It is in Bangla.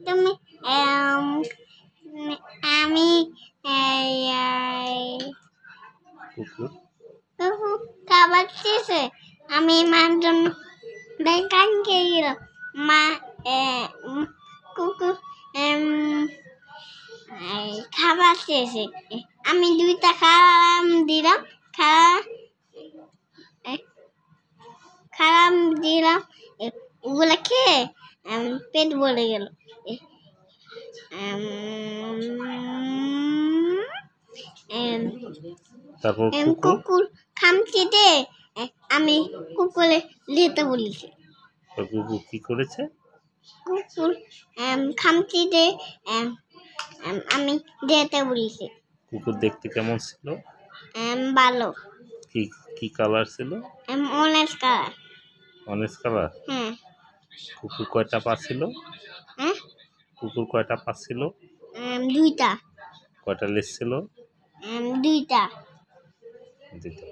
তুমি আমি কুকুর খাবার শেষে আমি মার জন্য দোকানে গেলাম। মা কুকুর খাবার শেষে আমি 2টা খারাম দিলাম। খারাম দিলাম, ওগুলা খেয়ে পেট ভরে গেল। তারপর কুকুর খামচি দিয়ে আমি কুকুরে যেতে বলেছি। কুকুর কি করেছে? কুকুর খামচি দিয়ে আমি যেতে বলেছি। কুকুর দেখতে কেমন ছিল? ভালো। কি কালার ছিল? Orange colour. Orange colour? হ্যাঁ। কুকুর কয়টা পা ছিল? হ্যাঁ, কুকুর কয়টা পা ছিল? 2টা। কয়টা লেজ ছিল? 2টা। 2টা।